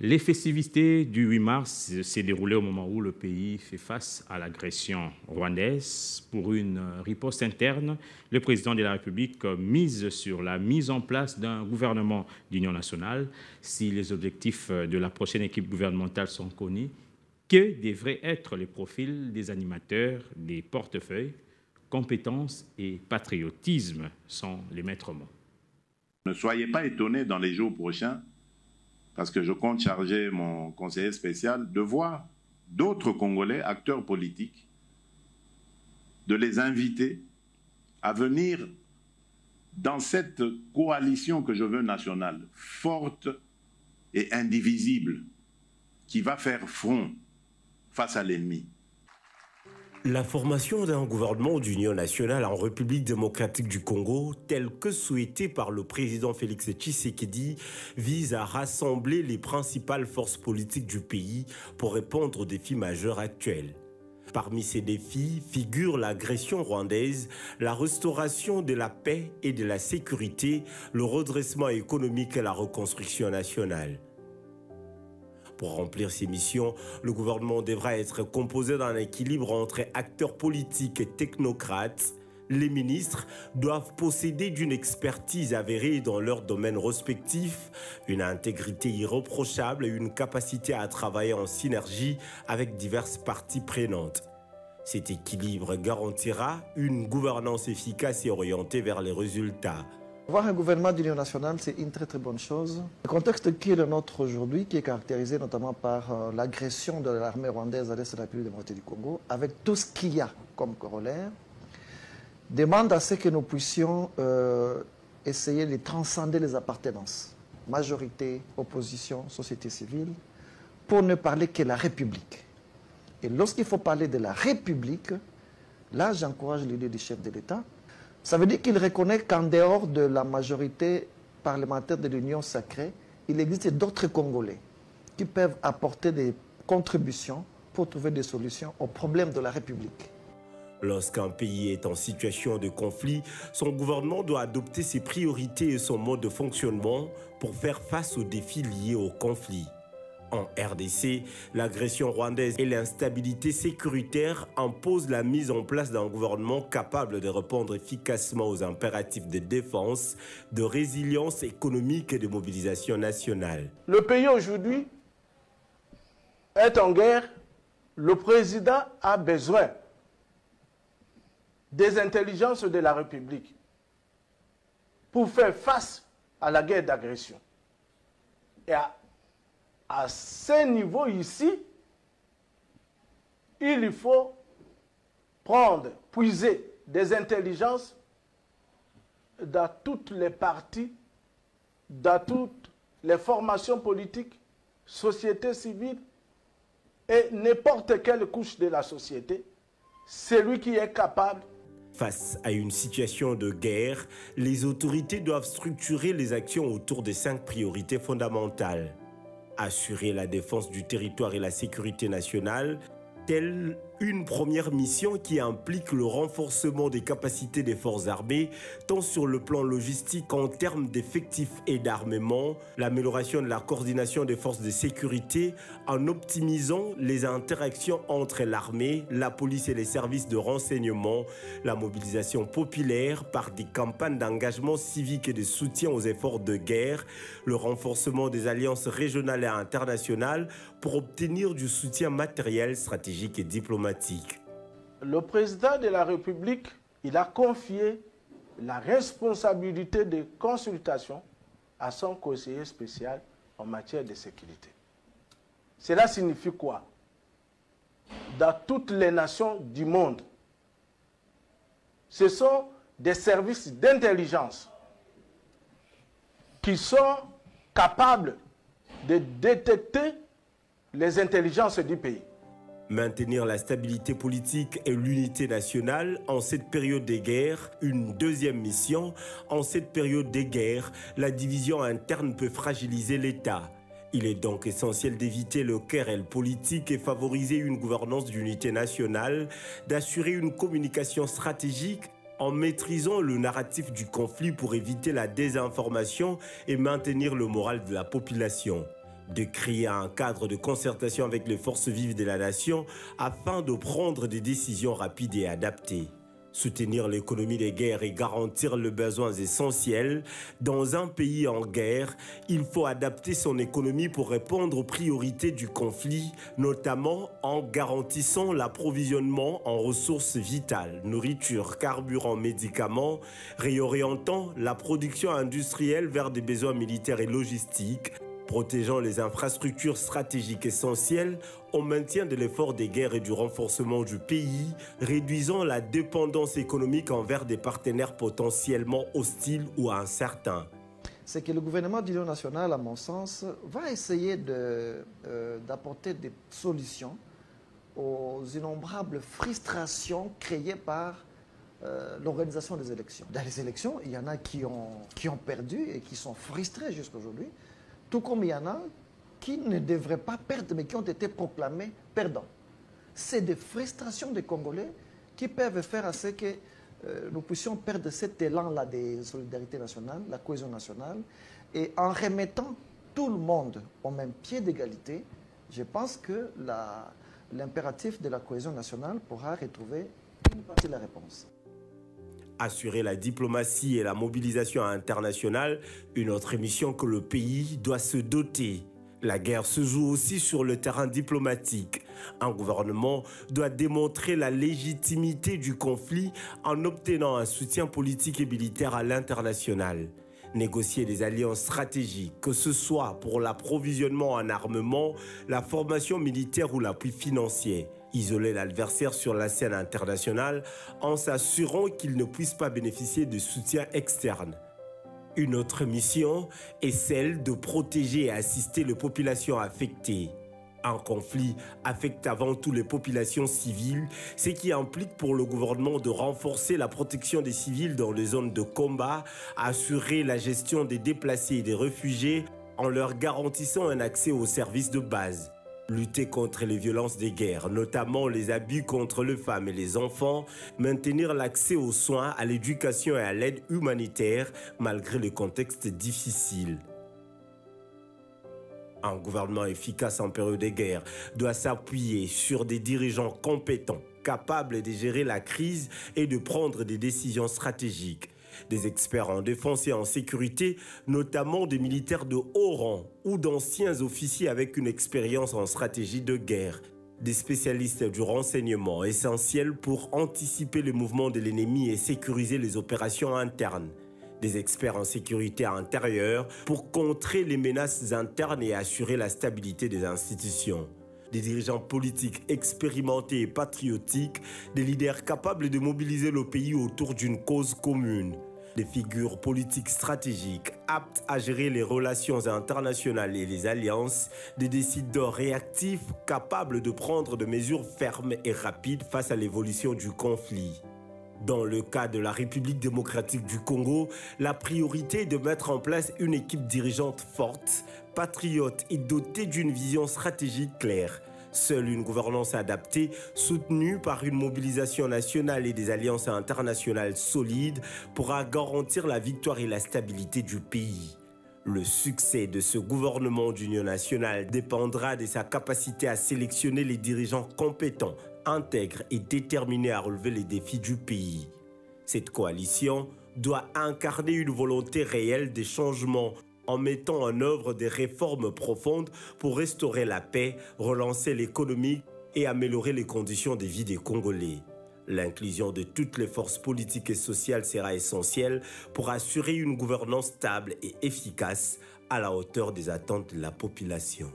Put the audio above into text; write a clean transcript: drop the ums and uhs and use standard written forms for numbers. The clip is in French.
Les festivités du 8 mars s'est déroulées au moment où le pays fait face à l'agression rwandaise. Pour une riposte interne, le président de la République mise sur la mise en place d'un gouvernement d'union nationale. Si les objectifs de la prochaine équipe gouvernementale sont connus, que devraient être les profils des animateurs, des portefeuilles? Compétences et patriotisme sont les maîtres mots. Ne soyez pas étonnés dans les jours prochains, parce que je compte charger mon conseiller spécial de voir d'autres Congolais, acteurs politiques, de les inviter à venir dans cette coalition que je veux nationale, forte et indivisible, qui va faire front face à l'ennemi. La formation d'un gouvernement d'union nationale en République démocratique du Congo, tel que souhaité par le président Félix Tshisekedi, vise à rassembler les principales forces politiques du pays pour répondre aux défis majeurs actuels. Parmi ces défis figurent l'agression rwandaise, la restauration de la paix et de la sécurité, le redressement économique et la reconstruction nationale. Pour remplir ces missions, le gouvernement devra être composé d'un équilibre entre acteurs politiques et technocrates. Les ministres doivent posséder d'une expertise avérée dans leurs domaines respectifs, une intégrité irréprochable et une capacité à travailler en synergie avec diverses parties prenantes. Cet équilibre garantira une gouvernance efficace et orientée vers les résultats. Avoir un gouvernement d'union nationale, c'est une très bonne chose. Le contexte qui est le nôtre aujourd'hui, qui est caractérisé notamment par l'agression de l'armée rwandaise à l'est de la République démocratique du Congo, avec tout ce qu'il y a comme corollaire, demande à ce que nous puissions essayer de transcender les appartenances, majorité, opposition, société civile, pour ne parler que de la République. Et lorsqu'il faut parler de la République, là j'encourage l'idée du chef de l'État. Ça veut dire qu'il reconnaît qu'en dehors de la majorité parlementaire de l'Union sacrée, il existe d'autres Congolais qui peuvent apporter des contributions pour trouver des solutions aux problèmes de la République. Lorsqu'un pays est en situation de conflit, son gouvernement doit adopter ses priorités et son mode de fonctionnement pour faire face aux défis liés au conflit. En RDC, l'agression rwandaise et l'instabilité sécuritaire imposent la mise en place d'un gouvernement capable de répondre efficacement aux impératifs de défense, de résilience économique et de mobilisation nationale. Le pays aujourd'hui est en guerre. Le président a besoin des intelligences de la République pour faire face à la guerre d'agression. Et à ce niveau ici, il faut puiser des intelligences dans toutes les parties, dans toutes les formations politiques, société civile et n'importe quelle couche de la société, celui qui est capable. Face à une situation de guerre, les autorités doivent structurer les actions autour de 5 priorités fondamentales. Assurer la défense du territoire et la sécurité nationale, telle une première mission qui implique le renforcement des capacités des forces armées, tant sur le plan logistique qu'en termes d'effectifs et d'armement, l'amélioration de la coordination des forces de sécurité en optimisant les interactions entre l'armée, la police et les services de renseignement, la mobilisation populaire par des campagnes d'engagement civique et de soutien aux efforts de guerre, le renforcement des alliances régionales et internationales pour obtenir du soutien matériel, stratégique et diplomatique. Le président de la République, il a confié la responsabilité de consultation à son conseiller spécial en matière de sécurité. Cela signifie quoi? Dans toutes les nations du monde, ce sont des services d'intelligence qui sont capables de détecter les intelligences du pays. Maintenir la stabilité politique et l'unité nationale en cette période de guerre, une deuxième mission. En cette période de guerre, la division interne peut fragiliser l'État. Il est donc essentiel d'éviter le querelle politique et favoriser une gouvernance d'unité nationale, d'assurer une communication stratégique en maîtrisant le narratif du conflit pour éviter la désinformation et maintenir le moral de la population. de créer un cadre de concertation avec les forces vives de la nation afin de prendre des décisions rapides et adaptées. Soutenir l'économie des guerres et garantir les besoins essentiels. Dans un pays en guerre, il faut adapter son économie pour répondre aux priorités du conflit, notamment en garantissant l'approvisionnement en ressources vitales, nourriture, carburant, médicaments, réorientant la production industrielle vers des besoins militaires et logistiques, protégeant les infrastructures stratégiques essentielles au maintien de l'effort des guerres et du renforcement du pays, réduisant la dépendance économique envers des partenaires potentiellement hostiles ou incertains. C'est que le gouvernement d'union nationale, à mon sens, va essayer d'apporter des solutions aux innombrables frustrations créées par l'organisation des élections. Dans les élections, il y en a qui ont perdu et qui sont frustrés jusqu'à aujourd'hui. Tout comme il y en a qui ne devraient pas perdre, mais qui ont été proclamés perdants. C'est des frustrations des Congolais qui peuvent faire à ce que nous puissions perdre cet élan-là de solidarité nationale, la cohésion nationale, et en remettant tout le monde au même pied d'égalité, je pense que l'impératif de la cohésion nationale pourra retrouver une partie de la réponse. Assurer la diplomatie et la mobilisation internationale, une autre mission que le pays doit se doter. La guerre se joue aussi sur le terrain diplomatique. Un gouvernement doit démontrer la légitimité du conflit en obtenant un soutien politique et militaire à l'international. Négocier des alliances stratégiques, que ce soit pour l'approvisionnement en armement, la formation militaire ou l'appui financier. Isoler l'adversaire sur la scène internationale en s'assurant qu'il ne puisse pas bénéficier de soutien externe. Une autre mission est celle de protéger et assister les populations affectées. Un conflit affecte avant tout les populations civiles, ce qui implique pour le gouvernement de renforcer la protection des civils dans les zones de combat, assurer la gestion des déplacés et des réfugiés en leur garantissant un accès aux services de base. Lutter contre les violences des guerres, notamment les abus contre les femmes et les enfants, maintenir l'accès aux soins, à l'éducation et à l'aide humanitaire malgré le contexte difficile. Un gouvernement efficace en période de guerre doit s'appuyer sur des dirigeants compétents, capables de gérer la crise et de prendre des décisions stratégiques. Des experts en défense et en sécurité, notamment des militaires de haut rang ou d'anciens officiers avec une expérience en stratégie de guerre. Des spécialistes du renseignement essentiels pour anticiper les mouvements de l'ennemi et sécuriser les opérations internes. Des experts en sécurité intérieure pour contrer les menaces internes et assurer la stabilité des institutions. Des dirigeants politiques expérimentés et patriotiques, des leaders capables de mobiliser le pays autour d'une cause commune. Des figures politiques stratégiques aptes à gérer les relations internationales et les alliances, des décideurs réactifs capables de prendre des mesures fermes et rapides face à l'évolution du conflit. Dans le cas de la République démocratique du Congo, la priorité est de mettre en place une équipe dirigeante forte, patriote et dotée d'une vision stratégique claire. Seule une gouvernance adaptée, soutenue par une mobilisation nationale et des alliances internationales solides, pourra garantir la victoire et la stabilité du pays. Le succès de ce gouvernement d'union nationale dépendra de sa capacité à sélectionner les dirigeants compétents, intègres et déterminés à relever les défis du pays. Cette coalition doit incarner une volonté réelle des changements en mettant en œuvre des réformes profondes pour restaurer la paix, relancer l'économie et améliorer les conditions de vie des Congolais. L'inclusion de toutes les forces politiques et sociales sera essentielle pour assurer une gouvernance stable et efficace à la hauteur des attentes de la population.